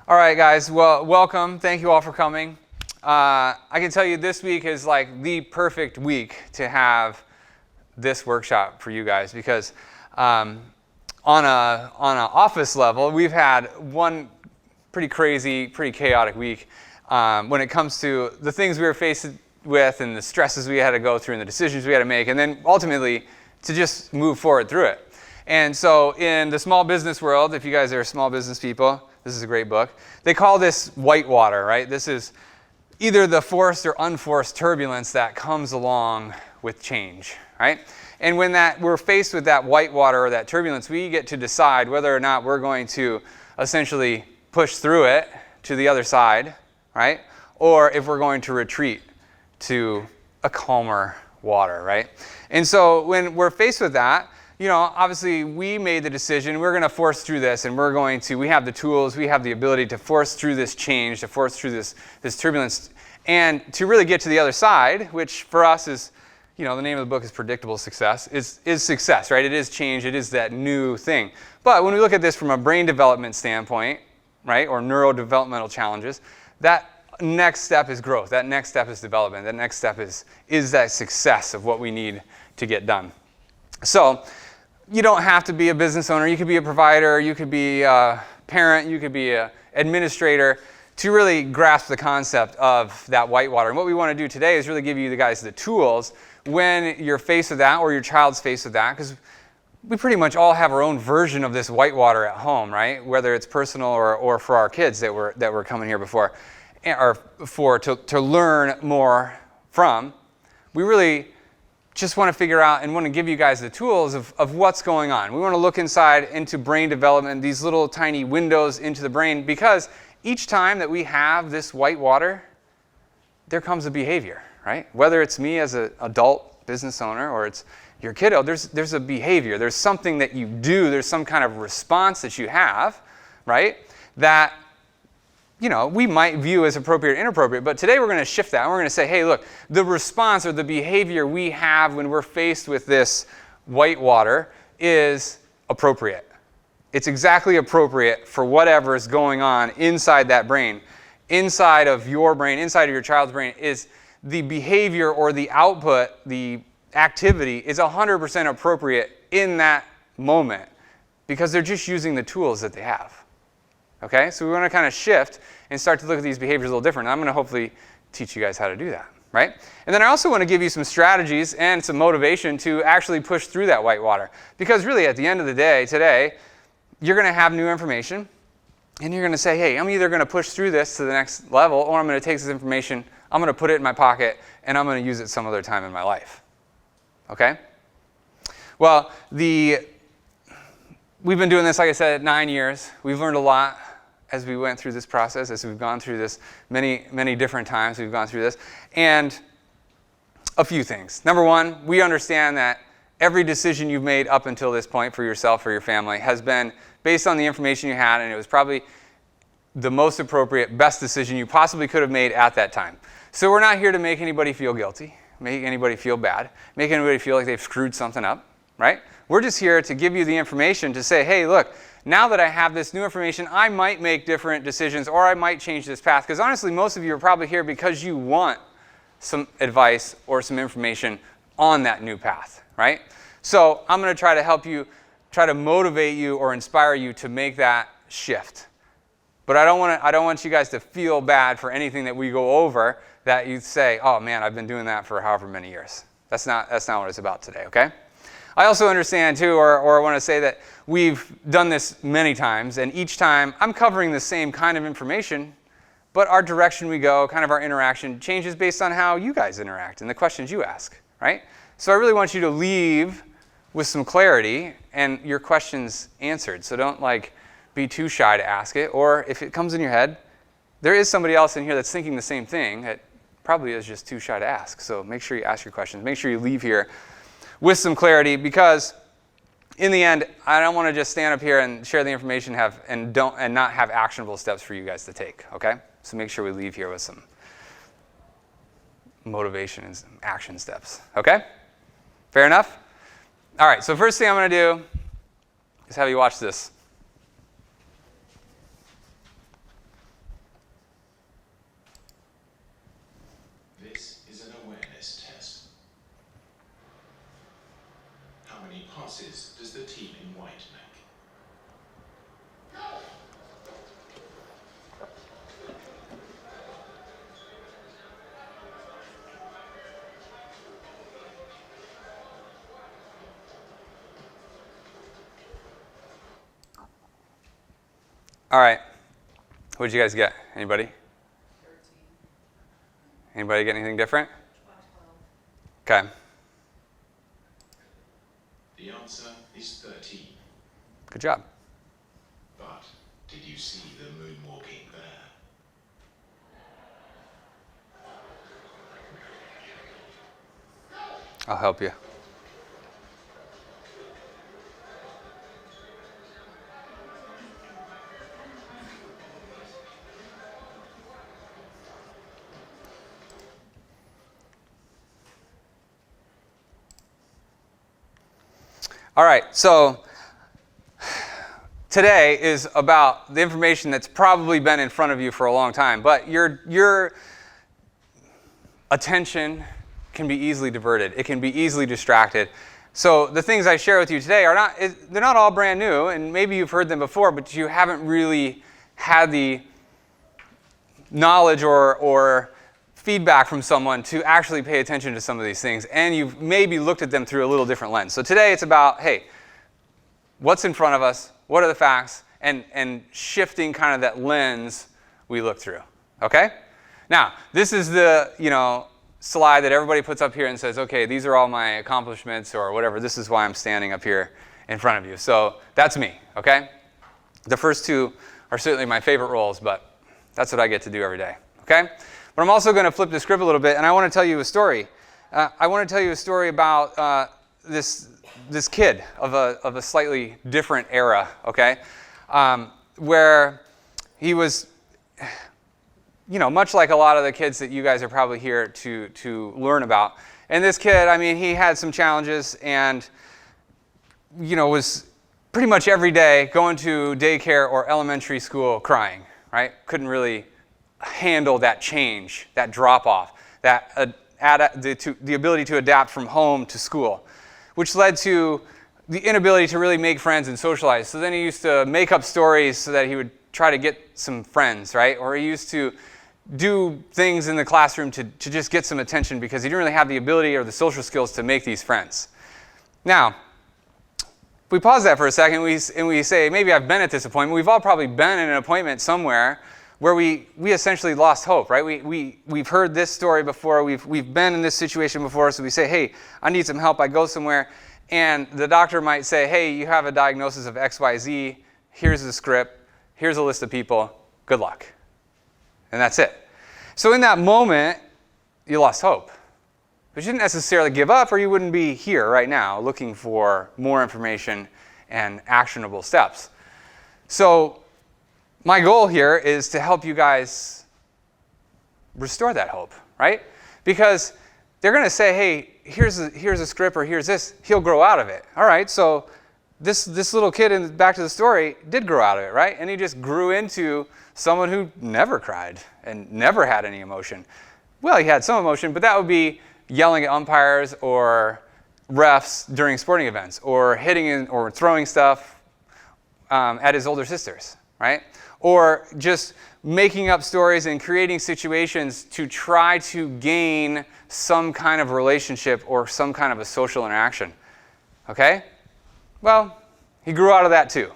All right, guys. Well, welcome. Thank you all for coming. I can tell you this week is like the perfect week to have this workshop for you guys because on an office level, we've had one pretty crazy, pretty chaotic week when it comes to the things we were faced with and the stresses we had to go through and the decisions we had to make, and then ultimately to just move forward through it. And so in the small business world, if you guys are small business people, this is a great book. They call this whitewater, right? This is either the forced or unforced turbulence that comes along with change, right? And when we're faced with that whitewater or that turbulence, we get to decide whether or not we're going to essentially push through it to the other side, right? Or if we're going to retreat to a calmer water, right? And so when we're faced with that, obviously we made the decision, we're going to force through this, and we have the tools, we have the ability to force through this change, to force through this turbulence, and to really get to the other side, which for us is, the name of the book is Predictable Success, is success, right? It is change, it is that new thing. But when we look at this from a brain development standpoint, right, or neurodevelopmental challenges, that next step is growth, that next step is development, that next step is that success of what we need to get done. So, you don't have to be a business owner. You could be a provider. You could be a parent. You could be an administrator to really grasp the concept of that whitewater. And what we want to do today is really give you guys the tools when you're faced with that or your child's faced with that, because we pretty much all have our own version of this whitewater at home, right? Whether it's personal or for our kids that were coming here before, or to learn more from. We really just want to figure out and want to give you guys the tools of what's going on. We want to look inside into brain development, these little tiny windows into the brain, because each time that we have this whitewater, there comes a behavior, right? Whether it's me as an adult business owner or it's your kiddo, there's a behavior. There's something that you do. There's some kind of response that you have, right? That we might view as appropriate or inappropriate, but today we're going to shift that. We're going to say, hey, look, the response or the behavior we have when we're faced with this whitewater is appropriate. It's exactly appropriate for whatever is going on inside that brain. Inside of your brain, inside of your child's brain, is the behavior or the output, the activity is 100% appropriate in that moment because they're just using the tools that they have. Okay, so we want to kind of shift and start to look at these behaviors a little different. I'm going to hopefully teach you guys how to do that, right? And then I also want to give you some strategies and some motivation to actually push through that whitewater. Because really, at the end of the day, today, you're going to have new information, and you're going to say, hey, I'm either going to push through this to the next level, or I'm going to take this information, I'm going to put it in my pocket, and I'm going to use it some other time in my life. Okay? Well, we've been doing this, like I said, 9 years. We've learned a lot as we went through this process, as we've gone through this many, many different times we've gone through this. And a few things. Number one, we understand that every decision you've made up until this point for yourself or your family has been based on the information you had, and it was probably the most appropriate, best decision you possibly could have made at that time. So we're not here to make anybody feel guilty, make anybody feel bad, make anybody feel like they've screwed something up, right? We're just here to give you the information to say, hey, look, now that I have this new information, I might make different decisions or I might change this path. Because honestly, most of you are probably here because you want some advice or some information on that new path, right? So I'm going to try to help you, try to motivate you or inspire you to make that shift. But I don't want you guys to feel bad for anything that we go over that you say, oh man, I've been doing that for however many years. That's not what it's about today, okay? I also understand too, or I want to say that we've done this many times, and each time I'm covering the same kind of information, but our direction we go, kind of our interaction, changes based on how you guys interact and the questions you ask, right? So I really want you to leave with some clarity and your questions answered. So don't be too shy to ask it, or if it comes in your head, there is somebody else in here that's thinking the same thing that probably is just too shy to ask. So make sure you ask your questions. Make sure you leave here with some clarity, because in the end, I don't want to just stand up here and share the information and not have actionable steps for you guys to take, okay? So make sure we leave here with some motivation and some action steps, okay? Fair enough? All right, so first thing I'm going to do is have you watch this. white neck. All right. What did you guys get? Anybody? 13. Anybody get anything different? 12. Okay. The answer is 13. Good job. But did you see the moonwalking bear? I'll help you. All right, so today is about the information that's probably been in front of you for a long time, but your attention can be easily diverted. It can be easily distracted. So the things I share with you today they're not all brand new, and maybe you've heard them before, but you haven't really had the knowledge or feedback from someone to actually pay attention to some of these things, and you've maybe looked at them through a little different lens. So today it's about, hey, what's in front of us, what are the facts, and shifting kind of that lens we look through, okay? Now, this is the, slide that everybody puts up here and says, okay, these are all my accomplishments or whatever. This is why I'm standing up here in front of you. So that's me, okay? The first two are certainly my favorite roles, but that's what I get to do every day, okay? But I'm also going to flip the script a little bit, and I want to tell you a story. I want to tell you a story about this kid of a slightly different era, okay, where he was, much like a lot of the kids that you guys are probably here to learn about. And this kid, he had some challenges, and was pretty much every day going to daycare or elementary school crying, right? Couldn't really handle that change, that drop-off, the ability to adapt from home to school, which led to the inability to really make friends and socialize. So then he used to make up stories so that he would try to get some friends, right? Or he used to do things in the classroom to just get some attention because he didn't really have the ability or the social skills to make these friends. Now, if we pause that for a second and we say, maybe I've been at this appointment. We've all probably been in an appointment somewhere where we essentially lost hope, right? We've heard this story before. We've been in this situation before, so we say, hey, I need some help. I go somewhere, and the doctor might say, hey, you have a diagnosis of XYZ. Here's the script. Here's a list of people. Good luck. And that's it. So in that moment, you lost hope. But you didn't necessarily give up, or you wouldn't be here right now looking for more information and actionable steps. So my goal here is to help you guys restore that hope, right? Because they're going to say, hey, here's a script, or here's this. He'll grow out of it. All right, so this little kid, back to the story, did grow out of it, right? And he just grew into someone who never cried and never had any emotion. Well, he had some emotion, but that would be yelling at umpires or refs during sporting events, or hitting or throwing stuff at his older sisters, right? Or just making up stories and creating situations to try to gain some kind of relationship or some kind of a social interaction, okay? Well, he grew out of that too,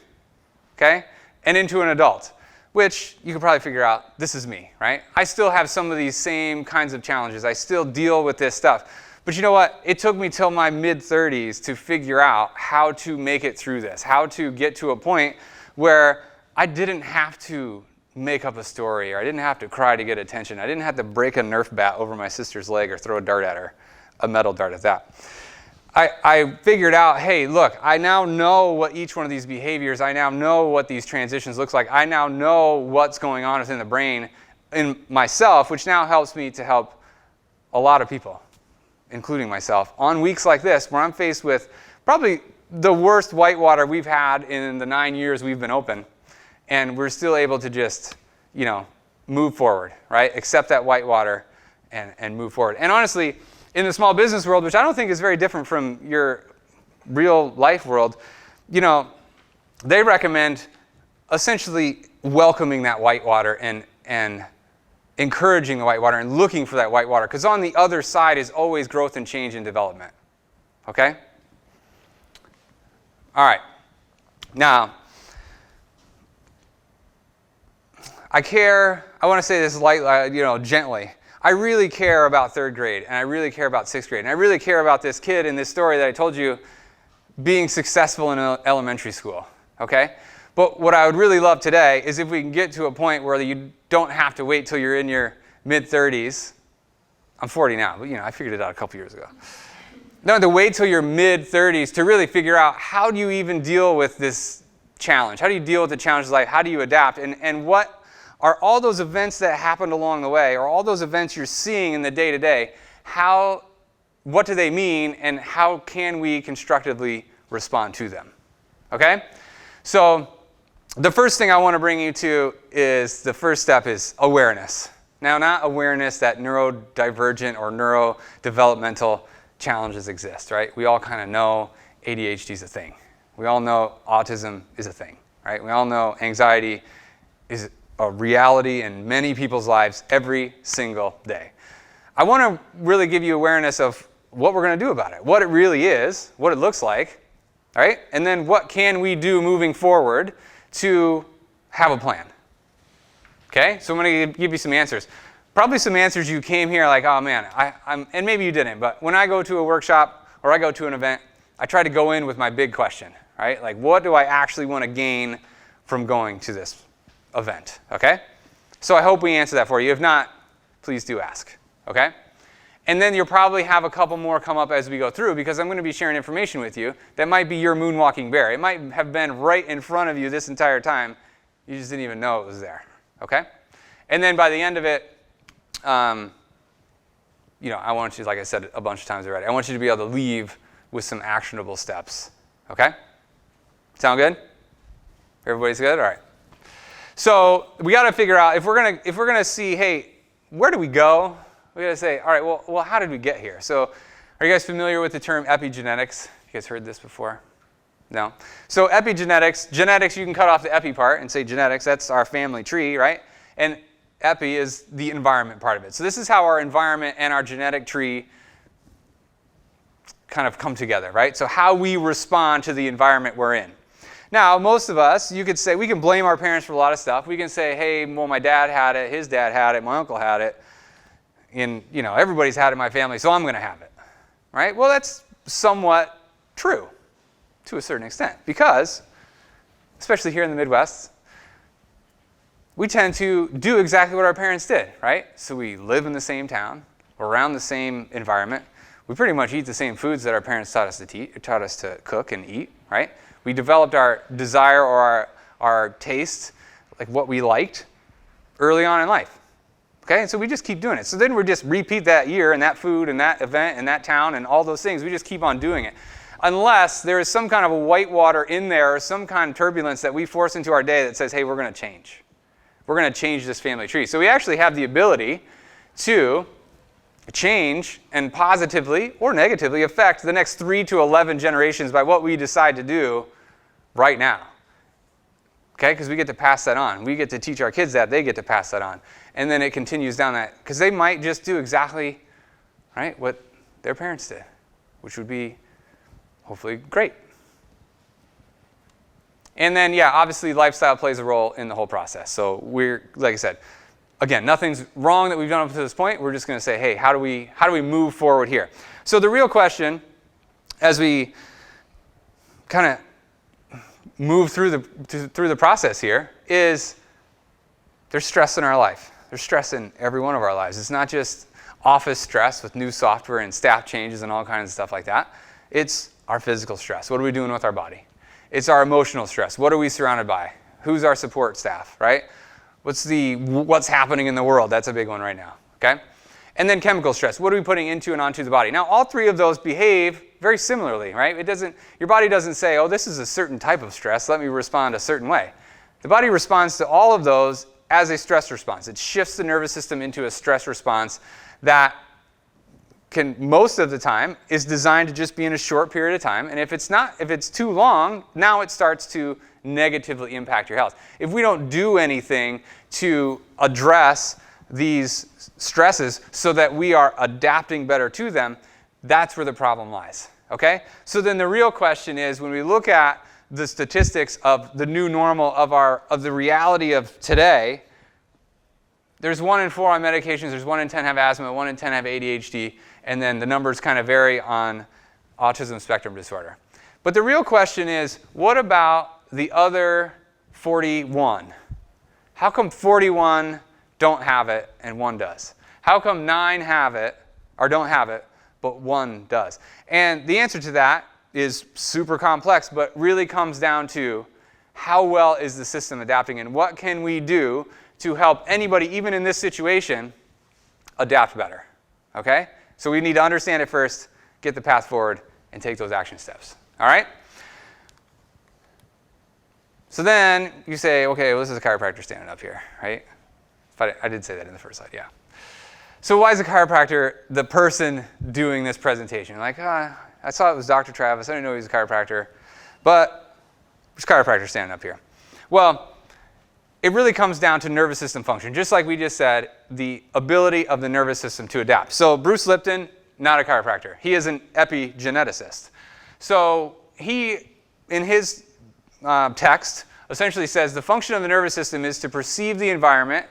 okay? And into an adult, which you can probably figure out, this is me, right? I still have some of these same kinds of challenges. I still deal with this stuff. But you know what? It took me till my mid-30s to figure out how to make it through this, how to get to a point where I didn't have to make up a story, or I didn't have to cry to get attention. I didn't have to break a Nerf bat over my sister's leg or throw a dart at her, a metal dart at that. I figured out, hey, look, I now know what each one of these behaviors, I now know what these transitions looks like. I now know what's going on within the brain in myself, which now helps me to help a lot of people, including myself, on weeks like this where I'm faced with probably the worst whitewater we've had in the 9 years we've been open. And we're still able to just, move forward, right? Accept that whitewater and move forward. And honestly, in the small business world, which I don't think is very different from your real life world, they recommend essentially welcoming that white water and encouraging the white water and looking for that white water, because on the other side is always growth and change and development. Okay? All right. Now, I want to say this lightly, gently. I really care about 3rd grade, and I really care about 6th grade, and I really care about this kid in this story that I told you being successful in elementary school, okay? But what I would really love today is if we can get to a point where you don't have to wait till you're in your mid-30s. I'm 40 now, but I figured it out a couple years ago. Don't have to wait till your mid-30s to really figure out how do you even deal with this challenge? How do you deal with the challenges of life? How do you adapt? And what are all those events that happened along the way, or all those events you're seeing in the day-to-day, what do they mean, and how can we constructively respond to them? Okay? So the first thing I want to bring you to is the first step is awareness. Now, not awareness that neurodivergent or neurodevelopmental challenges exist, right? We all kind of know ADHD is a thing. We all know autism is a thing, right? We all know anxiety is a reality in many people's lives every single day. I want to really give you awareness of what we're going to do about it, what it really is, what it looks like, right? And then what can we do moving forward to have a plan. Okay? So I'm going to give you some answers. Probably some answers you came here like, oh man, and maybe you didn't, but when I go to a workshop or I go to an event, I try to go in with my big question, right? Like, what do I actually want to gain from going to this event, okay? So I hope we answer that for you. If not, please do ask, okay? And then you'll probably have a couple more come up as we go through, because I'm going to be sharing information with you that might be your moonwalking bear. It might have been right in front of you this entire time. You just didn't even know it was there, okay? And then by the end of it, I want you, like I said a bunch of times already, I want you to be able to leave with some actionable steps, okay? Sound good? Everybody's good? All right. So we got to figure out, if we're gonna see, hey, where do we go? We got to say, all right, well, how did we get here? So are you guys familiar with the term epigenetics? You guys heard this before? No? So epigenetics, genetics, you can cut off the epi part and say genetics, that's our family tree, right? And epi is the environment part of it. So this is how our environment and our genetic tree kind of come together, right? So how we respond to the environment we're in. Now, most of us, you could say, we can blame our parents for a lot of stuff. We can say, hey, well, my dad had it, his dad had it, my uncle had it, and, everybody's had it in my family, so I'm going to have it, right? Well, that's somewhat true to a certain extent, because, especially here in the Midwest, we tend to do exactly what our parents did, right? So we live in the same town, we're around the same environment, we pretty much eat the same foods that our parents taught us to cook and eat, right? We developed our desire or our taste, like what we liked, early on in life. Okay, and so we just keep doing it. So then we just repeat that year and that food and that event and that town and all those things. We just keep on doing it. Unless there is some kind of a white water in there or some kind of turbulence that we force into our day that says, hey, we're going to change. We're going to change this family tree. So we actually have the ability to change and positively or negatively affect the next 3 to 11 generations by what we decide to do right now. Okay, because we get to pass that on. We get to teach our kids that. They get to pass that on. And then it continues down that. Because they might just do exactly, right, what their parents did, which would be hopefully great. And then, yeah, obviously lifestyle plays a role in the whole process. So we're, like I said, again, nothing's wrong that we've done up to this point. We're just going to say, hey, how do we move forward here? So the real question, as we kind of move through the process here, is there's stress in our life. There's stress in every one of our lives. It's not just office stress with new software and staff changes and all kinds of stuff like that. It's our physical stress. What are we doing with our body? It's our emotional stress. What are we surrounded by? Who's our support staff, right? What's happening in the world? That's a big one right now, okay? And then chemical stress. What are we putting into and onto the body? Now, all three of those behave very similarly, right? Your body doesn't say, oh, this is a certain type of stress. Let me respond a certain way. The body responds to all of those as a stress response. It shifts the nervous system into a stress response that most of the time is designed to just be in a short period of time. And if it's too long, now it starts to negatively impact your health. If we don't do anything to address these stresses so that we are adapting better to them, that's where the problem lies. Okay? So then the real question is, when we look at the statistics of the new normal of the reality of today, there's 1 in 4 on medications, there's 1 in 10 have asthma, 1 in 10 have ADHD, and then the numbers kind of vary on autism spectrum disorder. But the real question is, what about the other 41? How come 41 don't have it and 1 does? How come 9 have it or don't have it, but 1 does? And the answer to that is super complex, but really comes down to how well is the system adapting and what can we do to help anybody, even in this situation, adapt better. Okay? So we need to understand it first, get the path forward, and take those action steps. All right? So then you say, okay, well, this is a chiropractor standing up here, right? I did say that in the first slide, yeah. So why is a chiropractor the person doing this presentation? Like, I saw it was Dr. Travis. I didn't know he was a chiropractor. But there's a chiropractor standing up here. Well, it really comes down to nervous system function. Just like we just said, the ability of the nervous system to adapt. So Bruce Lipton, not a chiropractor. He is an epigeneticist. So he, in his text, essentially says the function of the nervous system is to perceive the environment.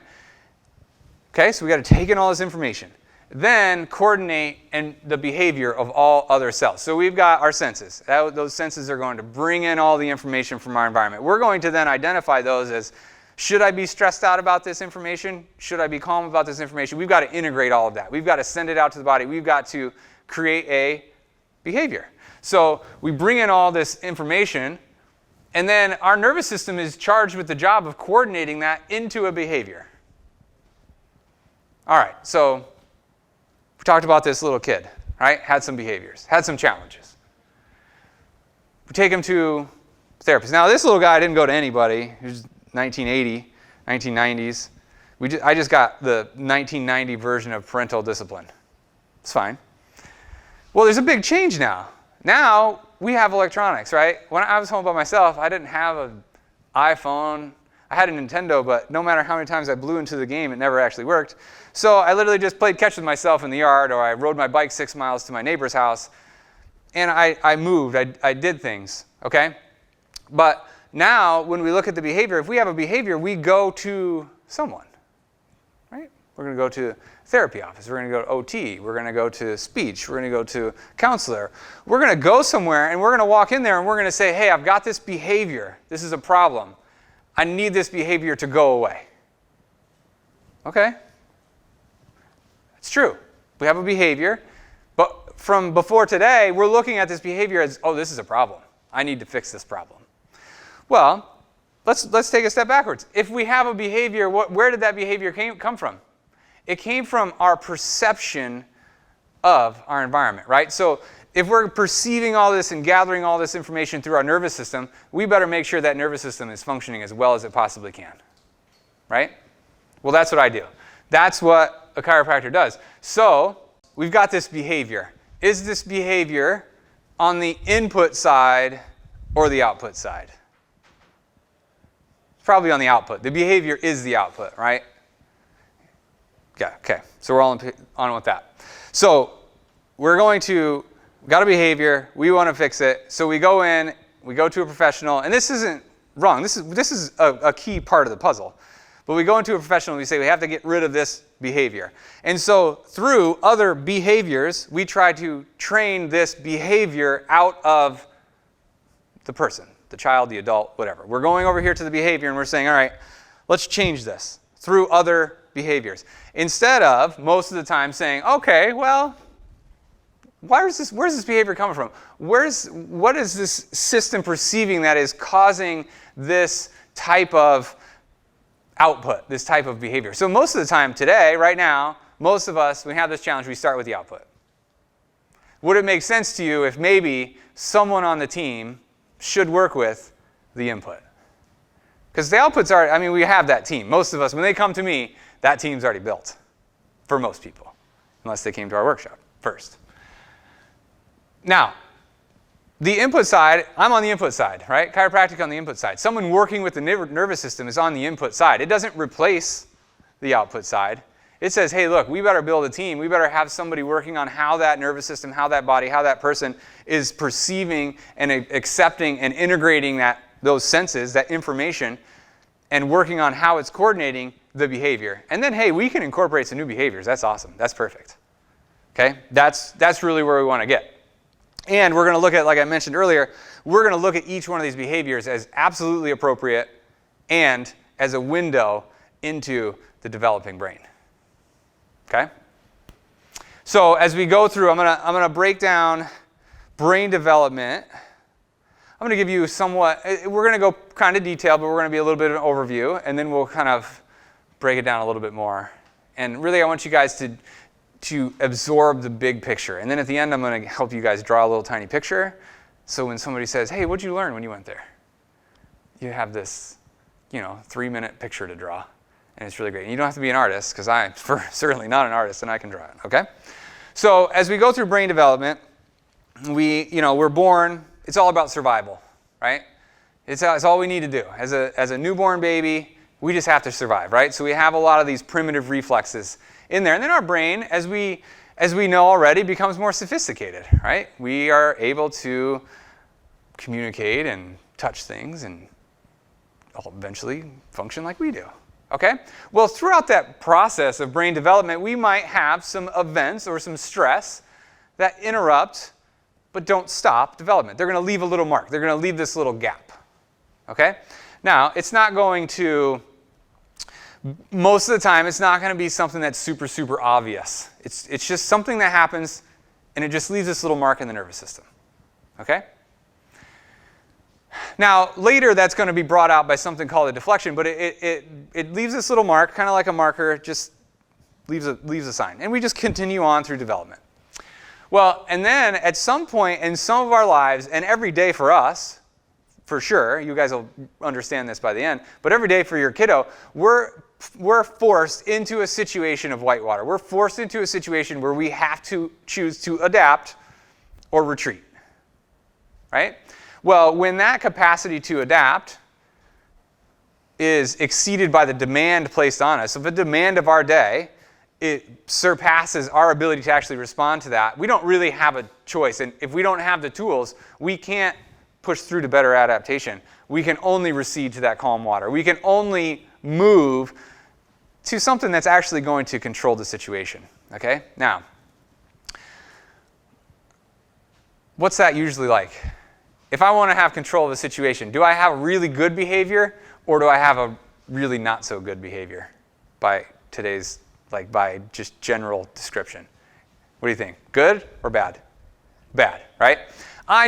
Okay, so we got to take in all this information. Then coordinate and the behavior of all other cells. So we've got our senses. Those senses are going to bring in all the information from our environment. We're going to then identify those as, should I be stressed out about this information? Should I be calm about this information? We've got to integrate all of that. We've got to send it out to the body. We've got to create a behavior. So we bring in all this information, and then our nervous system is charged with the job of coordinating that into a behavior. All right, so we talked about this little kid, right? Had some behaviors, had some challenges. We take him to a therapist. Now, this little guy didn't go to anybody. He was 1980, 1990s. I just got the 1990 version of parental discipline. It's fine. Well, there's a big change now. Now, we have electronics, right? When I was home by myself, I didn't have an iPhone. I had a Nintendo, but no matter how many times I blew into the game, it never actually worked. So I literally just played catch with myself in the yard, or I rode my bike 6 miles to my neighbor's house, and I moved. I did things, okay? But now, when we look at the behavior, if we have a behavior, we go to someone, right? We're going to go to therapy office. We're going to go to OT. We're going to go to speech. We're going to go to counselor. We're going to go somewhere, and we're going to walk in there, and we're going to say, hey, I've got this behavior. This is a problem. I need this behavior to go away. Okay? It's true. We have a behavior, but from before today, we're looking at this behavior as, oh, this is a problem. I need to fix this problem. Well, let's take a step backwards. If we have a behavior, where did that behavior come from? It came from our perception of our environment, right? So if we're perceiving all this and gathering all this information through our nervous system, we better make sure that nervous system is functioning as well as it possibly can, right? Well, that's what I do. That's what a chiropractor does. So we've got this behavior. Is this behavior on the input side or the output side? It's probably on the output. The behavior is the output, right? Yeah, okay. So we're all on with that. So we've got a behavior, we want to fix it, so we go in, we go to a professional, and this isn't wrong, this is a key part of the puzzle. But we go into a professional and we say we have to get rid of this behavior. And so through other behaviors, we try to train this behavior out of the person, the child, the adult, whatever. We're going over here to the behavior and we're saying, all right, let's change this through other behaviors. Instead of, most of the time, saying, okay, well, where's this behavior coming from? What is this system perceiving that is causing this type of output, this type of behavior? So most of the time today, right now, most of us, when we have this challenge, we start with the output. Would it make sense to you if maybe someone on the team should work with the input? Because the outputs are, we have that team. Most of us, when they come to me, that team's already built for most people, unless they came to our workshop. first. Now, the input side, I'm on the input side, right? Chiropractic on the input side. Someone working with the nervous system is on the input side. It doesn't replace the output side. It says, hey, look, we better build a team. We better have somebody working on how that nervous system, how that body, how that person is perceiving and accepting and integrating those senses, that information, and working on how it's coordinating the behavior. And then, hey, we can incorporate some new behaviors. That's awesome. That's perfect. Okay? That's really where we want to get. And we're going to look at, like I mentioned earlier, we're going to look at each one of these behaviors as absolutely appropriate and as a window into the developing brain. Okay? So as we go through, I'm going to break down brain development. I'm going to give you we're going to go kind of detailed, but we're going to be a little bit of an overview, and then we'll kind of break it down a little bit more. And really, I want you guys to absorb the big picture. And then at the end, I'm going to help you guys draw a little tiny picture. So when somebody says, hey, what'd you learn when you went there? You have this, 3-minute picture to draw. And it's really great. And you don't have to be an artist, because I'm certainly not an artist, and I can draw it, okay? So as we go through brain development, we're born, it's all about survival, right? It's all we need to do. As a newborn baby, we just have to survive, right? So we have a lot of these primitive reflexes in there. And then our brain, as we know already, becomes more sophisticated, right? We are able to communicate and touch things and eventually function like we do. Okay? Well, throughout that process of brain development, we might have some events or some stress that interrupt but don't stop development. They're going to leave a little mark. They're going to leave this little gap. Okay? Now, it's not going to, most of the time, it's not going to be something that's super, super obvious. It's just something that happens, and it just leaves this little mark in the nervous system. Okay? Now, later that's going to be brought out by something called a deflection, but it leaves this little mark, kind of like a marker, just leaves a sign. And we just continue on through development. Well, and then at some point in some of our lives, and every day for us, for sure, you guys will understand this by the end, but every day for your kiddo, we're forced into a situation of whitewater. We're forced into a situation where we have to choose to adapt or retreat. Right? Well, when that capacity to adapt is exceeded by the demand placed on us, if the demand of our day, it surpasses our ability to actually respond to that, we don't really have a choice. And if we don't have the tools, we can't push through to better adaptation. We can only recede to that calm water. We can only move to something that's actually going to control the situation. Okay? Now, what's that usually like? If I want to have control of a situation, do I have really good behavior or do I have a really not so good behavior by today's, by just general description? What do you think? Good or bad? Bad, right? I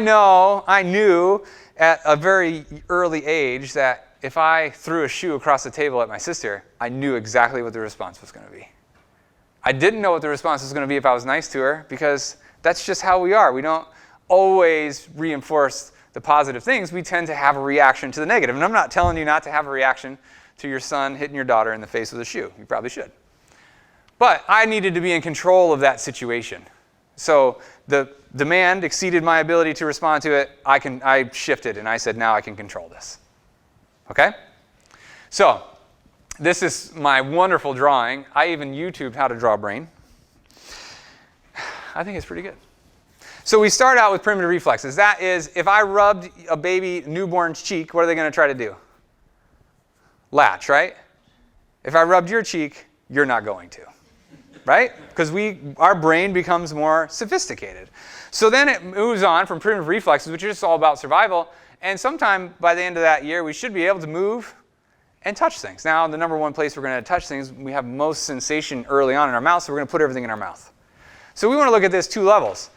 knew at a very early age that if I threw a shoe across the table at my sister, I knew exactly what the response was going to be. I didn't know what the response was going to be if I was nice to her, because that's just how we are. We don't always reinforce the positive things. We tend to have a reaction to the negative. And I'm not telling you not to have a reaction to your son hitting your daughter in the face with a shoe. You probably should. But I needed to be in control of that situation. So the demand exceeded my ability to respond to it. I shifted and I said, now I can control this. Okay? So this is my wonderful drawing. I even YouTubed how to draw a brain. I think it's pretty good. So we start out with primitive reflexes. That is, if I rubbed a baby newborn's cheek, what are they going to try to do? Latch, right? If I rubbed your cheek, you're not going to. Right? Because our brain becomes more sophisticated. So then it moves on from primitive reflexes, which is just all about survival, and sometime by the end of that year, we should be able to move and touch things. Now, the number one place we're going to touch things, we have most sensation early on in our mouth, so we're going to put everything in our mouth. So we want to look at this two levels.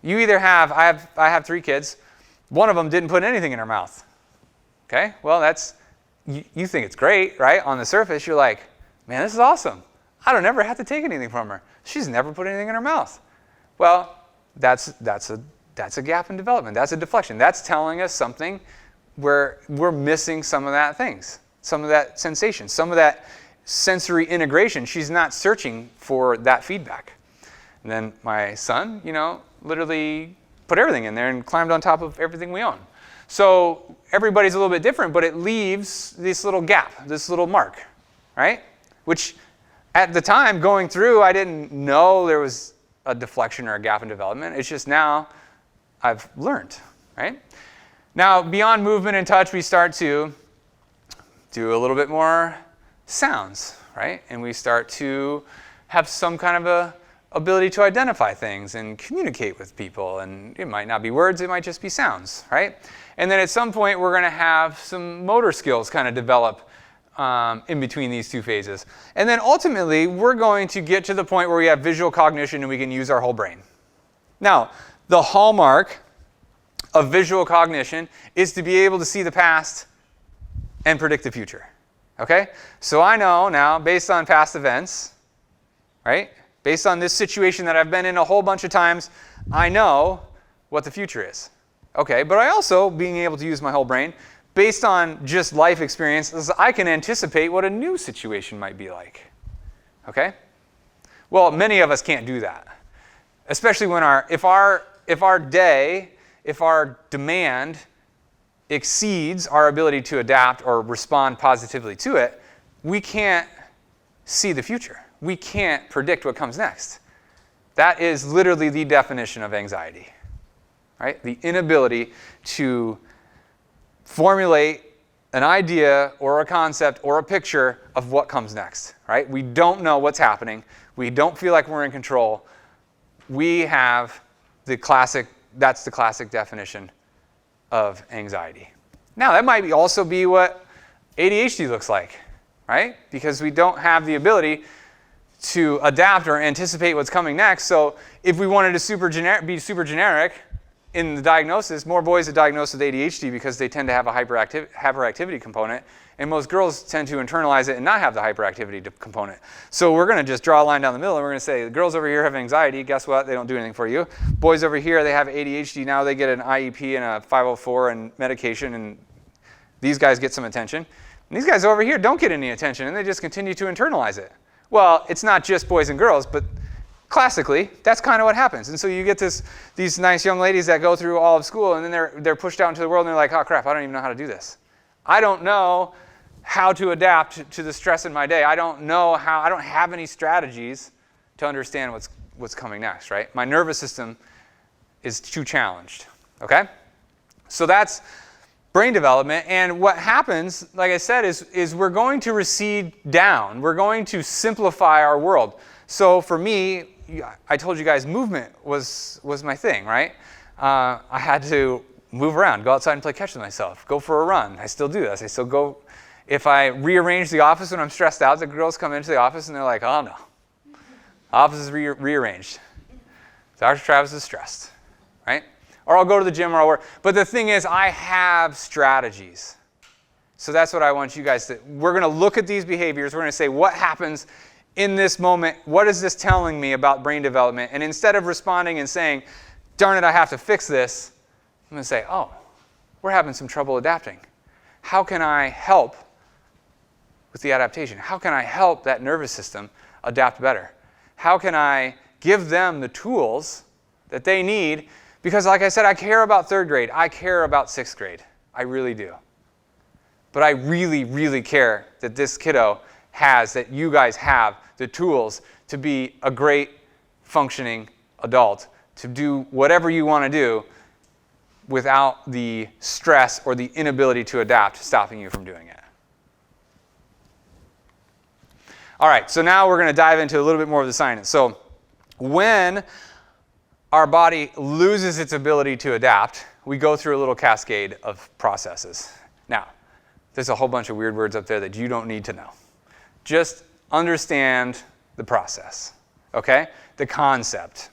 You either have, I have 3 kids, one of them didn't put anything in her mouth. Okay? Well, you think it's great, right? On the surface, you're like, man, this is awesome. I don't ever have to take anything from her. She's never put anything in her mouth. Well, that's a gap in development. That's a deflection. That's telling us something where we're missing some of that things, some of that sensation, some of that sensory integration. She's not searching for that feedback. And then my son, literally put everything in there and climbed on top of everything we own. So everybody's a little bit different, but it leaves this little gap, this little mark, right? Which at the time going through, I didn't know there was a deflection or a gap in development. It's just now I've learned, right? Now, beyond movement and touch, we start to do a little bit more sounds, right? And we start to have some kind of a ability to identify things and communicate with people. And it might not be words, it might just be sounds, right? And then at some point, we're going to have some motor skills kind of develop in between these two phases. And then ultimately, we're going to get to the point where we have visual cognition and we can use our whole brain. Now, the hallmark of visual cognition is to be able to see the past and predict the future. Okay? So I know now, based on past events, right? Based on this situation that I've been in a whole bunch of times, I know what the future is. Okay, but I also, being able to use my whole brain, based on just life experiences, I can anticipate what a new situation might be like. Okay? Well, many of us can't do that. Especially when if our demand exceeds our ability to adapt or respond positively to it, we can't see the future. We can't predict what comes next. That is literally the definition of anxiety, right? The inability to formulate an idea or a concept or a picture of what comes next, right? We don't know what's happening. We don't feel like we're in control. We have that's the classic definition of anxiety. Now, that might also be what ADHD looks like, right? Because we don't have the ability to adapt or anticipate what's coming next. So if we wanted to be super generic in the diagnosis, more boys are diagnosed with ADHD because they tend to have a hyperactivity component, and most girls tend to internalize it and not have the hyperactivity component. So we're going to just draw a line down the middle, and we're going to say, the girls over here have anxiety. Guess what? They don't do anything for you. Boys over here, they have ADHD. Now they get an IEP and a 504 and medication, and these guys get some attention. And these guys over here don't get any attention, and they just continue to internalize it. Well, it's not just boys and girls, but classically, that's kind of what happens. And so you get these nice young ladies that go through all of school, and then they're pushed out into the world, and they're like, oh crap, I don't even know how to do this. I don't know how to adapt to the stress in my day. I don't have any strategies to understand what's coming next, right? My nervous system is too challenged, okay? So that's brain development, and what happens, like I said, is we're going to recede down. We're going to simplify our world. So for me, I told you guys movement was my thing, right? I had to move around, go outside and play catch with myself, go for a run. I still do this. I still go. If I rearrange the office when I'm stressed out, the girls come into the office and they're like, oh no, office is rearranged. Dr. Travis is stressed, right? Or I'll go to the gym or I'll work. But the thing is, I have strategies. So that's what I want you guys to, we're going to look at these behaviors. We're going to say, what happens in this moment? What is this telling me about brain development? And instead of responding and saying, darn it, I have to fix this, I'm going to say, oh, we're having some trouble adapting. How can I help with the adaptation? How can I help that nervous system adapt better? How can I give them the tools that they need? Because like I said, I care about third grade. I care about sixth grade. I really do. But I really, really care that this kiddo that you guys have the tools to be a great functioning adult, to do whatever you want to do without the stress or the inability to adapt stopping you from doing it. All right, so now we're going to dive into a little bit more of the science. So when our body loses its ability to adapt, we go through a little cascade of processes. Now, there's a whole bunch of weird words up there that you don't need to know. Just understand the process, okay? The concept.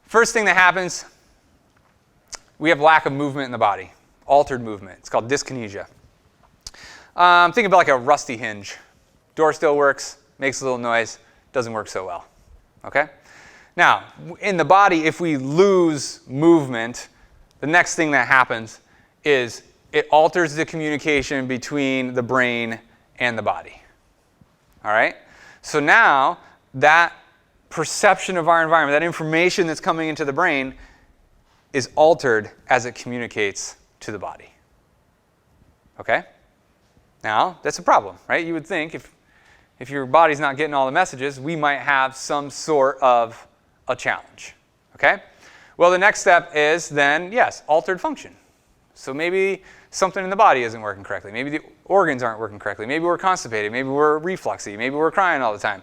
First thing that happens, we have lack of movement in the body, altered movement. It's called dyskinesia. Think about like a rusty hinge. Door still works, makes a little noise, doesn't work so well, okay? Now, in the body, if we lose movement, the next thing that happens is it alters the communication between the brain and the body. All right? So now that perception of our environment, that information that's coming into the brain, is altered as it communicates to the body. Okay? Now, that's a problem, right? You would think if your body's not getting all the messages, we might have some sort of a challenge. Okay? Well, the next step is then, yes, altered function. So maybe something in the body isn't working correctly. Maybe the organs aren't working correctly. Maybe we're constipated. Maybe we're refluxy. Maybe we're crying all the time.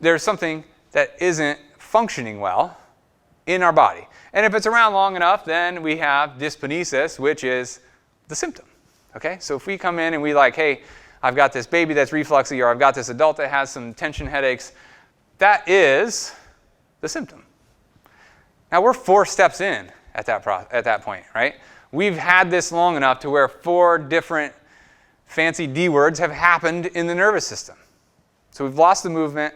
There's something that isn't functioning well in our body. And if it's around long enough, then we have dyskinesis, which is the symptom. Okay? So if we come in and we like, hey, I've got this baby that's refluxy, or I've got this adult that has some tension headaches, that is the symptom. Now we're 4 steps in at that point, right? We've had this long enough to where 4 different fancy D words have happened in the nervous system. So we've lost the movement,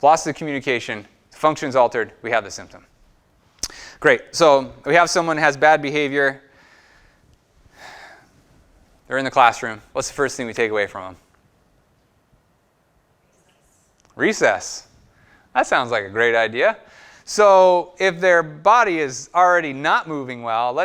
lost the communication, the function's altered, we have the symptom. Great. So we have someone who has bad behavior. They're in the classroom. What's the first thing we take away from them? Recess. That sounds like a great idea. So if their body is already not moving well,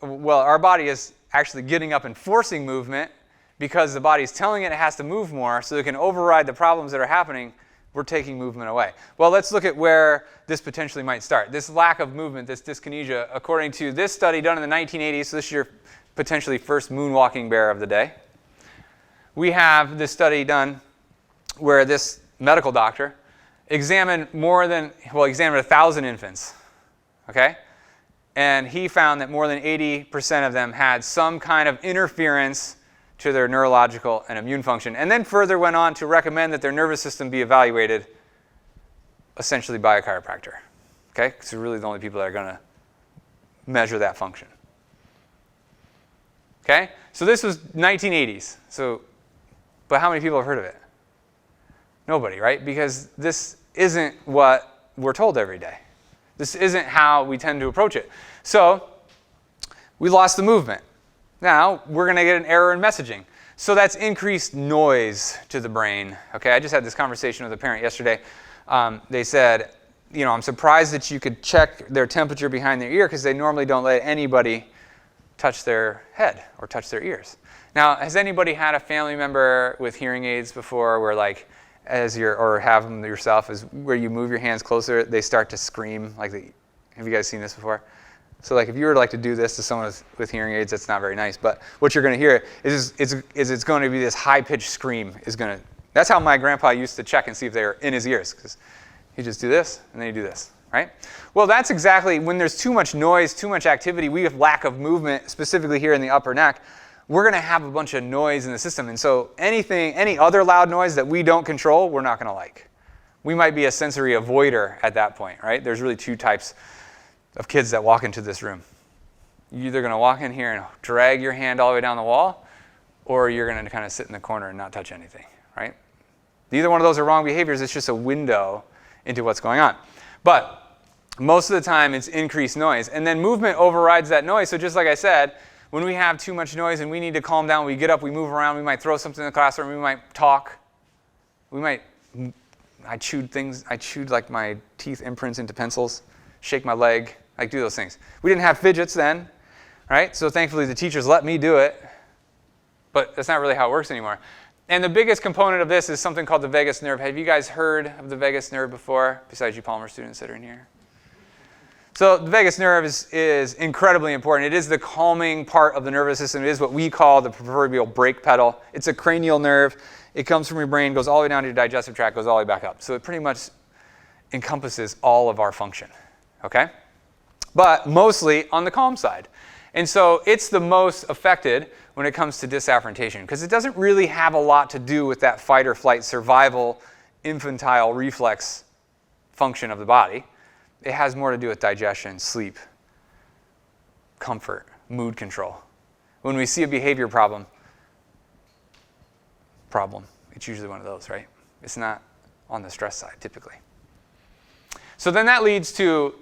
our body is actually getting up and forcing movement because the body is telling it has to move more so it can override the problems that are happening. We're taking movement away. Well, let's look at where this potentially might start. This lack of movement, this dyskinesia, according to this study done in the 1980s, so this is your potentially first moonwalking bear of the day. We have this study done where this medical doctor examined 1,000 infants, okay? And he found that more than 80% of them had some kind of interference to their neurological and immune function, and then further went on to recommend that their nervous system be evaluated essentially by a chiropractor, okay? Because they're really the only people that are going to measure that function. Okay? So this was 1980s. But how many people have heard of it? Nobody, right? Because this isn't what we're told every day. This isn't how we tend to approach it. So we lost the movement. Now we're going to get an error in messaging. So that's increased noise to the brain. Okay, I just had this conversation with a parent yesterday. They said, I'm surprised that you could check their temperature behind their ear because they normally don't let anybody touch their head or touch their ears. Now, has anybody had a family member with hearing aids before where or have them yourself, is where you move your hands closer, they start to scream? Have you guys seen this before? So if you were to do this to someone with hearing aids, that's not very nice. But what you're going to hear is it's going to be this high-pitched scream. That's how my grandpa used to check and see if they were in his ears, because he'd just do this, and then he'd do this, right? Well, that's exactly when there's too much noise, too much activity, we have lack of movement, specifically here in the upper neck, we're going to have a bunch of noise in the system. And so any other loud noise that we don't control, we're not going to like. We might be a sensory avoider at that point, right? There's really 2 types of kids that walk into this room. You're either going to walk in here and drag your hand all the way down the wall, or you're going to kind of sit in the corner and not touch anything, right? Neither one of those are wrong behaviors. It's just a window into what's going on. But most of the time, it's increased noise. And then movement overrides that noise. So just like I said, when we have too much noise and we need to calm down, we get up, we move around, we might throw something in the classroom, we might talk. I chewed my teeth imprints into pencils, shake my leg, do those things. We didn't have fidgets then, right? So thankfully the teachers let me do it, but that's not really how it works anymore. And the biggest component of this is something called the vagus nerve. Have you guys heard of the vagus nerve before, besides you Palmer students that are in here? So the vagus nerve is incredibly important. It is the calming part of the nervous system. It is what we call the proverbial brake pedal. It's a cranial nerve. It comes from your brain, goes all the way down to your digestive tract, goes all the way back up. So it pretty much encompasses all of our function, okay? But mostly on the calm side. And so it's the most affected when it comes to disafferentation, because it doesn't really have a lot to do with that fight or flight survival infantile reflex function of the body. It has more to do with digestion, sleep, comfort, mood control. When we see a behavior problem, it's usually one of those, right? It's not on the stress side, typically. So then that leads to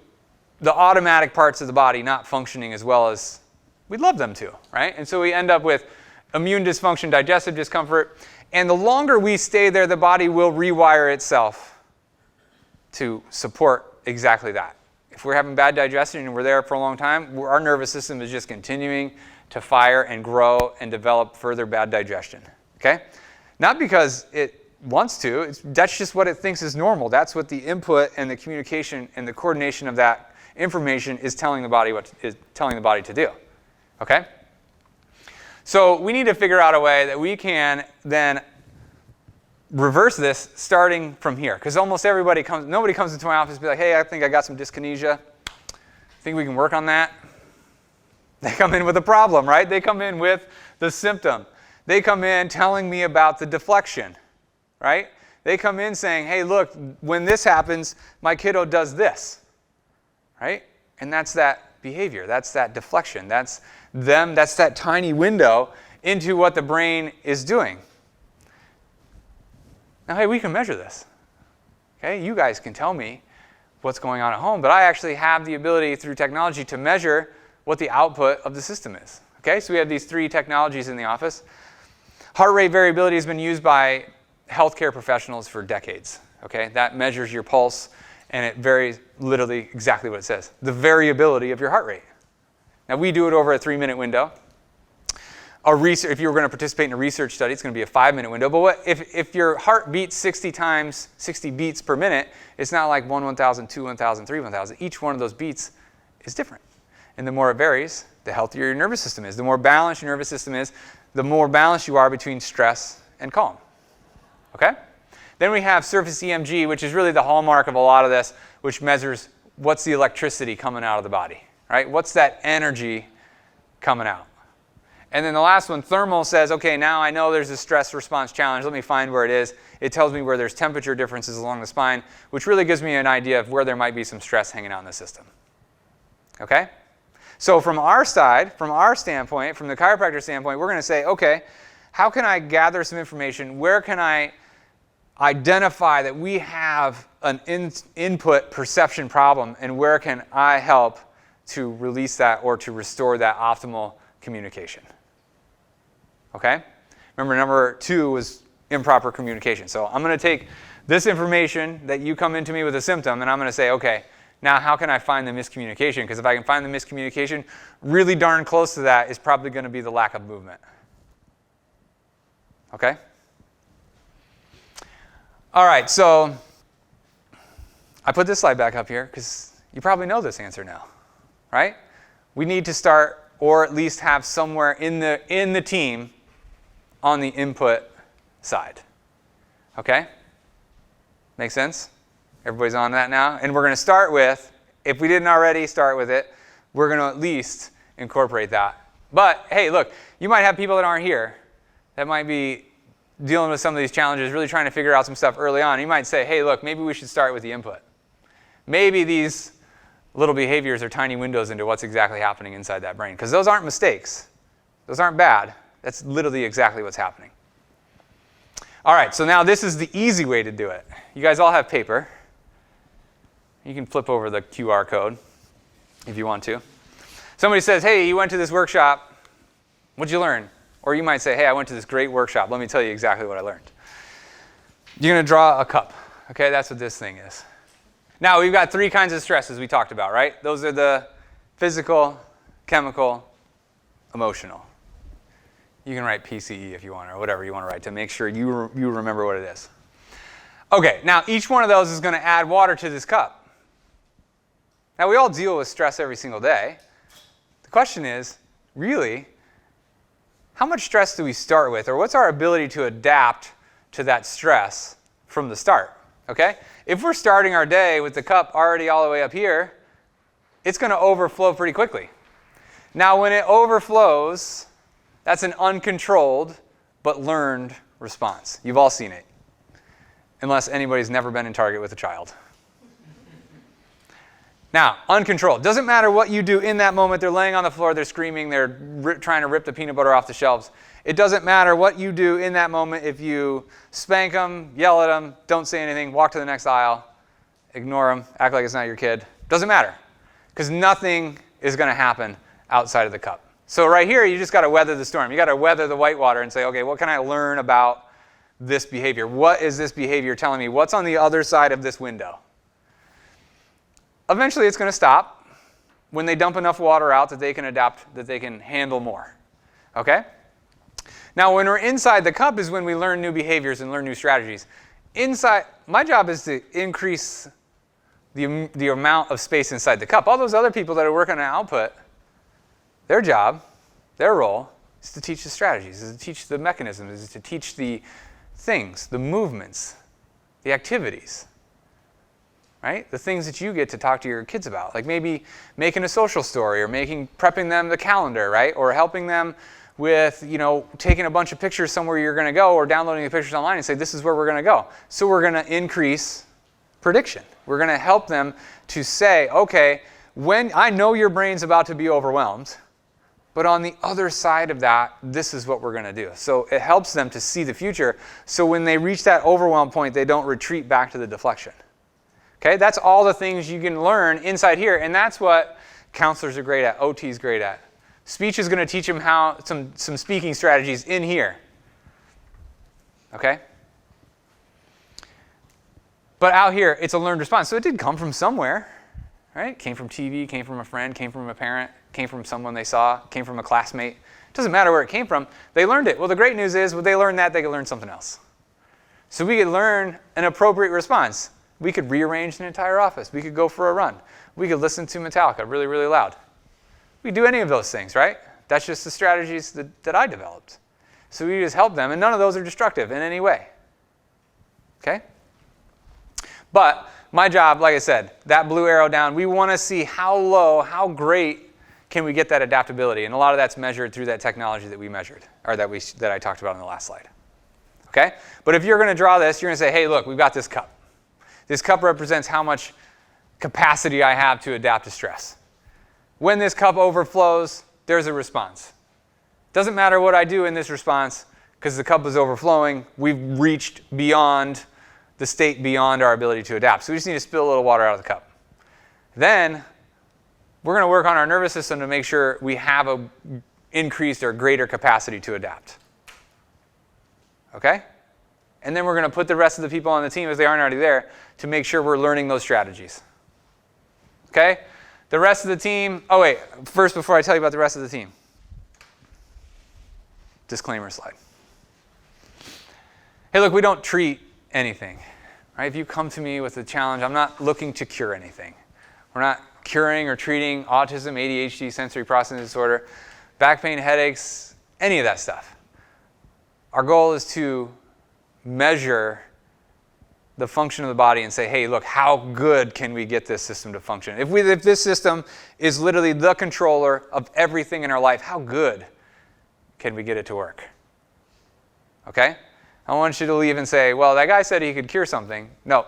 the automatic parts of the body not functioning as well as we'd love them to, right? And so we end up with immune dysfunction, digestive discomfort, and the longer we stay there, the body will rewire itself to support exactly that. If we're having bad digestion and we're there for a long time, our nervous system is just continuing to fire and grow and develop further bad digestion. Okay? Not because it wants to, that's just what it thinks is normal. That's what the input and the communication and the coordination of that information is telling the body to do. Okay? So we need to figure out a way that we can then reverse this starting from here. Because almost nobody comes into my office and be like, hey, I think I got some dyskinesia. Think we can work on that? They come in with a problem, right? They come in with the symptom. They come in telling me about the deflection, right? They come in saying, hey, look, when this happens, my kiddo does this, right? And that's that behavior. That's that deflection. That's that tiny window into what the brain is doing. Now, hey, we can measure this. Okay, you guys can tell me what's going on at home, but I actually have the ability through technology to measure what the output of the system is. Okay, so we have these 3 technologies in the office. Heart rate variability has been used by healthcare professionals for decades. Okay, that measures your pulse, and it varies literally exactly what it says. The variability of your heart rate. Now, we do it over a 3-minute window. If you were going to participate in a research study, it's going to be a 5-minute window. But if your heart beats 60 times, 60 beats per minute, it's not like 1, 1,000, 2, 1,000, 3, 1,000. Each one of those beats is different. And the more it varies, the healthier your nervous system is. The more balanced your nervous system is, the more balanced you are between stress and calm. Okay? Then we have surface EMG, which is really the hallmark of a lot of this, which measures what's the electricity coming out of the body, right? What's that energy coming out? And then the last one, thermal, says, okay, now I know there's a stress response challenge. Let me find where it is. It tells me where there's temperature differences along the spine, which really gives me an idea of where there might be some stress hanging out in the system. Okay? So from our side, from our standpoint, from the chiropractor standpoint, we're going to say, okay, how can I gather some information? Where can I identify that we have an input perception problem, and where can I help to release that or to restore that optimal communication? Okay? Remember, number 2 was improper communication. So I'm going to take this information that you come into me with a symptom, and I'm going to say, okay, now how can I find the miscommunication? Because if I can find the miscommunication, really darn close to that is probably going to be the lack of movement. Okay? All right, so I put this slide back up here because you probably know this answer now, right? We need to start, or at least have somewhere in the team on the input side. Okay? Make sense? Everybody's on that now? And we're going to start with, if we didn't already start with it, we're going to at least incorporate that. But, hey, look, you might have people that aren't here that might be dealing with some of these challenges, really trying to figure out some stuff early on. You might say, hey, look, maybe we should start with the input. Maybe these little behaviors are tiny windows into what's exactly happening inside that brain. Because those aren't mistakes. Those aren't bad. That's literally exactly what's happening. All right, so now this is the easy way to do it. You guys all have paper. You can flip over the QR code if you want to. Somebody says, hey, you went to this workshop. What'd you learn? Or you might say, hey, I went to this great workshop. Let me tell you exactly what I learned. You're going to draw a cup. Okay, that's what this thing is. Now, we've got 3 kinds of stresses we talked about, right? Those are the physical, chemical, emotional. You can write PCE if you want, or whatever you want to write to make sure you remember what it is. Okay, now each one of those is going to add water to this cup. Now, we all deal with stress every single day. The question is, really, how much stress do we start with? Or what's our ability to adapt to that stress from the start? Okay? If we're starting our day with the cup already all the way up here, it's going to overflow pretty quickly. Now, when it overflows, that's an uncontrolled but learned response. You've all seen it, unless anybody's never been in Target with a child. Now, uncontrolled. Doesn't matter what you do in that moment. They're laying on the floor, they're screaming, they're trying to rip the peanut butter off the shelves. It doesn't matter what you do in that moment. If you spank them, yell at them, don't say anything, walk to the next aisle, ignore them, act like it's not your kid. Doesn't matter, because nothing is going to happen outside of the cup. So right here, you just got to weather the storm. You got to weather the whitewater and say, okay, what can I learn about this behavior? What is this behavior telling me? What's on the other side of this window? eventually it's going to stop when they dump enough water out that they can adapt, that they can handle more. Okay? Now, when we're inside the cup is when we learn new behaviors and learn new strategies. Inside, my job is to increase the amount of space inside the cup. All those other people that are working on output, their job, their role, is to teach the strategies, is to teach the mechanisms, is to teach the things, the movements, the activities, right? The things that you get to talk to your kids about, like maybe making a social story or prepping them the calendar, right? Or helping them with, taking a bunch of pictures somewhere you're going to go or downloading the pictures online and say, this is where we're going to go. So we're going to increase prediction. We're going to help them to say, okay, when I know your brain's about to be overwhelmed, but on the other side of that, this is what we're going to do. So it helps them to see the future. So when they reach that overwhelm point, they don't retreat back to the deflection. Okay, that's all the things you can learn inside here. And that's what counselors are great at, OT is great at. Speech is going to teach them some speaking strategies in here. Okay? But out here, it's a learned response. So it did come from somewhere. Right? Came from TV, came from a friend, came from a parent, came from someone they saw, came from a classmate. It doesn't matter where it came from. They learned it. Well, the great news is when they learn that, they can learn something else. So we could learn an appropriate response. We could rearrange an entire office. We could go for a run. We could listen to Metallica really, really loud. We could do any of those things, right? That's just the strategies that I developed. So we just help them, and none of those are destructive in any way. Okay? But my job, like I said, that blue arrow down, we want to see how low, how great can we get that adaptability. And a lot of that's measured through that technology that we measured, or that I talked about in the last slide. Okay? But if you're going to draw this, you're going to say, hey, look, we've got this cup. This cup represents how much capacity I have to adapt to stress. When this cup overflows, there's a response. Doesn't matter what I do in this response, because the cup is overflowing, we've reached beyond the state beyond our ability to adapt. So we just need to spill a little water out of the cup. Then we're going to work on our nervous system to make sure we have a increased or greater capacity to adapt. Okay? And then we're going to put the rest of the people on the team, if they aren't already there, to make sure we're learning those strategies. Okay? The rest of the team, oh wait, first before I tell you about the rest of the team. Disclaimer slide. Hey, look, we don't treat anything. Right? If you come to me with a challenge, I'm not looking to cure anything. We're not curing or treating autism, ADHD, sensory processing disorder, back pain, headaches, any of that stuff. Our goal is to measure the function of the body and say, hey, look, how good can we get this system to function? If this system is literally the controller of everything in our life, how good can we get it to work? Okay? I want you to leave and say, well, that guy said he could cure something. No.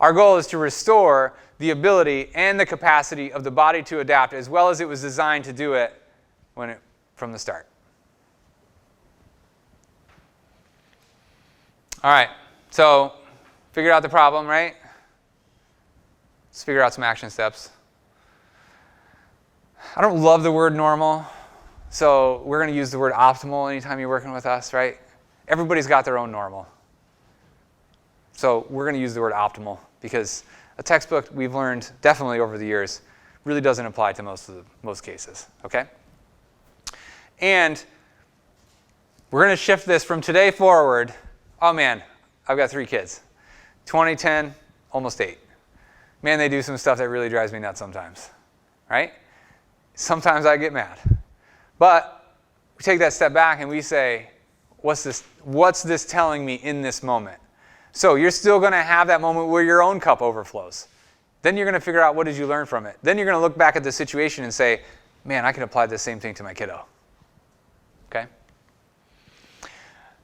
Our goal is to restore the ability and the capacity of the body to adapt as well as it was designed to do it from the start. All right. So, figured out the problem, right? Let's figure out some action steps. I don't love the word normal, so we're going to use the word optimal anytime you're working with us, right? Everybody's got their own normal. So we're going to use the word optimal because a textbook we've learned definitely over the years really doesn't apply to most cases, okay? And we're going to shift this from today forward. Oh man, I've got 3 kids. 20, 10, almost 8. Man, they do some stuff that really drives me nuts sometimes, right? Sometimes I get mad. But we take that step back and we say, what's this telling me in this moment? So you're still going to have that moment where your own cup overflows. Then you're going to figure out what did you learn from it. Then you're going to look back at the situation and say, man, I can apply the same thing to my kiddo. Okay?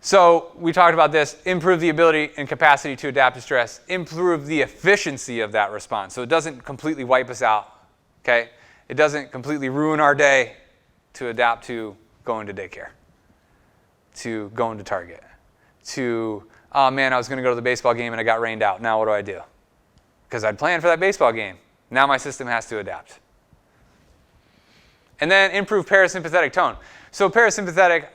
So we talked about this, improve the ability and capacity to adapt to stress, improve the efficiency of that response. So it doesn't completely wipe us out. Okay? It doesn't completely ruin our day to adapt to going to daycare, to going to Target, to, oh man, I was going to go to the baseball game and I got rained out. Now what do I do? Because I'd planned for that baseball game. Now my system has to adapt. And then improve parasympathetic tone. So parasympathetic,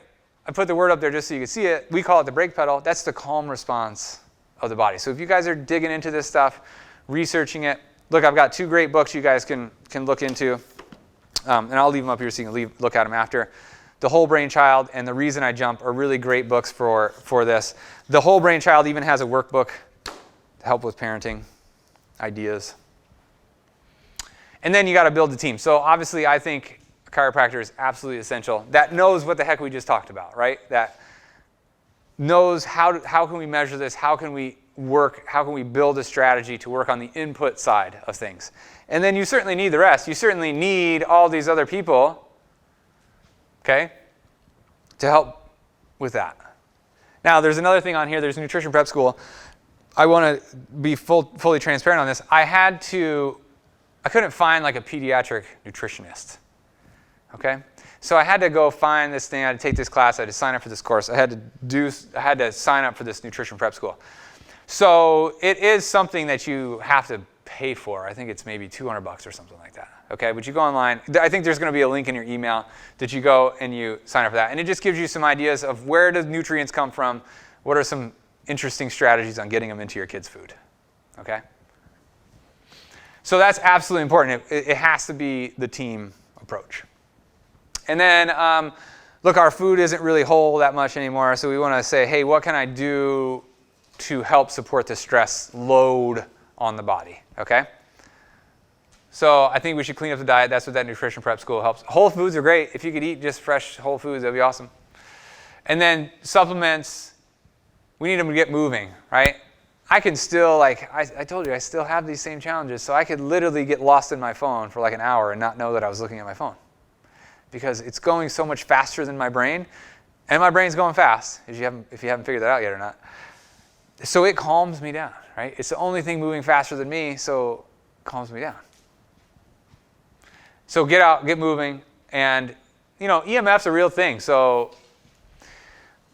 I put the word up there just so you can see it. We call it the brake pedal. That's the calm response of the body. So if you guys are digging into this stuff, researching it, look, I've got 2 great books you guys can look into, and I'll leave them up here so you can look at them after. The Whole Brain Child and The Reason I Jump are really great books for this. The Whole Brain Child even has a workbook to help with parenting ideas. And then you got to build a team. So obviously I think a chiropractor is absolutely essential. That knows what the heck we just talked about, right? That knows how can we measure this, how can we work, how can we build a strategy to work on the input side of things. And then you certainly need the rest. You certainly need all these other people, okay, to help with that. Now, there's another thing on here. There's Nutrition Prep School. I want to be fully transparent on this. I couldn't find like a pediatric nutritionist, okay? So I had to go find this thing. I had to take this class. I had to sign up for this course. I had to sign up for this Nutrition Prep School. So it is something that you have to pay for. I think it's maybe $200 or something like that. Okay, but you go online. I think there's going to be a link in your email that you go and you sign up for that. And it just gives you some ideas of where do nutrients come from, what are some interesting strategies on getting them into your kids' food. Okay? So that's absolutely important. It has to be the team approach. And then, look, our food isn't really whole that much anymore, so we want to say, hey, what can I do to help support the stress load on the body, okay? So I think we should clean up the diet. That's what that Nutrition Prep School helps. Whole foods are great. If you could eat just fresh whole foods, that'd be awesome. And then supplements, we need them to get moving, right? I can still, like, I told you, I still have these same challenges, so I could literally get lost in my phone for like an hour and not know that I was looking at my phone. Because it's going so much faster than my brain, and my brain's going fast, if you haven't figured that out yet or not. So it calms me down, right? It's the only thing moving faster than me, so it calms me down. So get out, get moving, and EMF's a real thing. So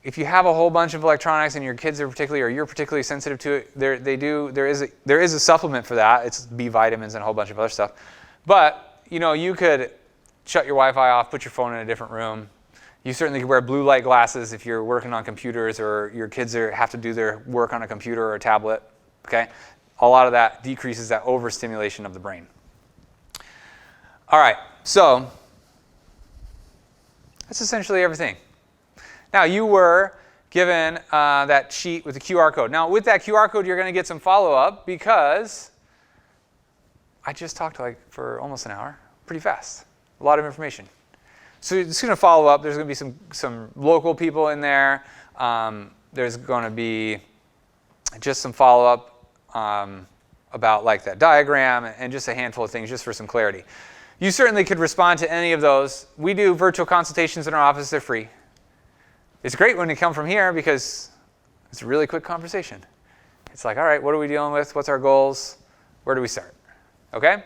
if you have a whole bunch of electronics and your kids are you're particularly sensitive to it, there is a supplement for that. It's B vitamins and a whole bunch of other stuff. But you could shut your Wi-Fi off, put your phone in a different room. You certainly could wear blue light glasses if you're working on computers or your kids have to do their work on a computer or a tablet. Okay, a lot of that decreases that overstimulation of the brain. All right, so that's essentially everything. Now, you were given that sheet with the QR code. Now, with that QR code, you're going to get some follow-up because I just talked for almost an hour, pretty fast. A lot of information. So it's going to follow up. There's going to be some local people in there. There's going to be just some follow-up about like that diagram and just a handful of things just for some clarity. You certainly could respond to any of those. We do virtual consultations in our office. They're free. It's great when you come from here because it's a really quick conversation. It's like, all right, what are we dealing with? What's our goals? Where do we start? Okay?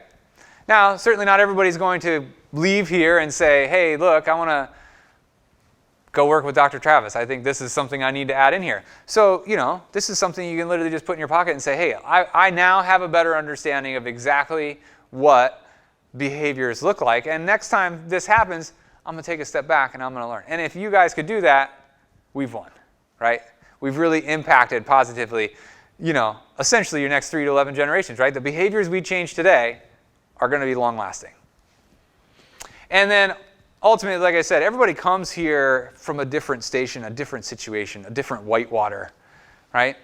Now, certainly not everybody's going to leave here and say, hey, look, I want to go work with Dr. Travis. I think this is something I need to add in here. So, this is something you can literally just put in your pocket and say, hey, I now have a better understanding of exactly what behaviors look like. And next time this happens, I'm going to take a step back and I'm going to learn. And if you guys could do that, we've won, right? We've really impacted positively, essentially your next 3 to 11 generations, right? The behaviors we change today are going to be long-lasting. And then ultimately, like I said, everybody comes here from a different station, a different situation, a different whitewater, right?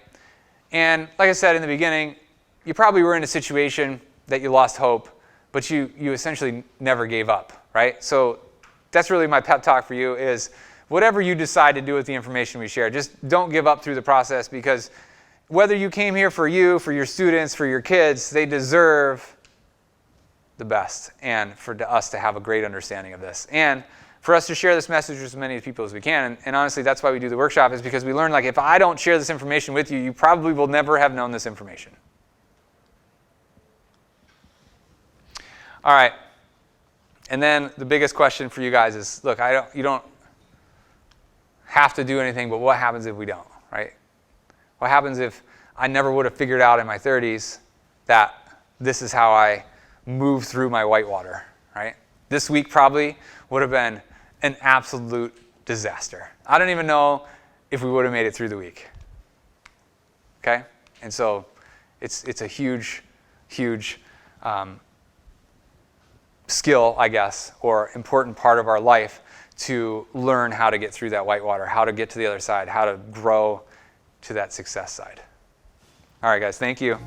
And like I said in the beginning, you probably were in a situation that you lost hope, but you essentially never gave up, right? So that's really my pep talk for you is whatever you decide to do with the information we share, just don't give up through the process because whether you came here for you, for your students, for your kids, they deserve the best and for us to have a great understanding of this. And for us to share this message with as many people as we can. And honestly, that's why we do the workshop is because we learn if I don't share this information with you, you probably will never have known this information. All right. And then the biggest question for you guys is, look, you don't have to do anything, but what happens if we don't, right? What happens if I never would have figured out in my 30s that this is how I move through my whitewater, right? This week probably would have been an absolute disaster. I don't even know if we would have made it through the week. Okay? And so it's a huge, huge skill, I guess, or important part of our life to learn how to get through that whitewater, how to get to the other side, how to grow to that success side. All right, guys, thank you.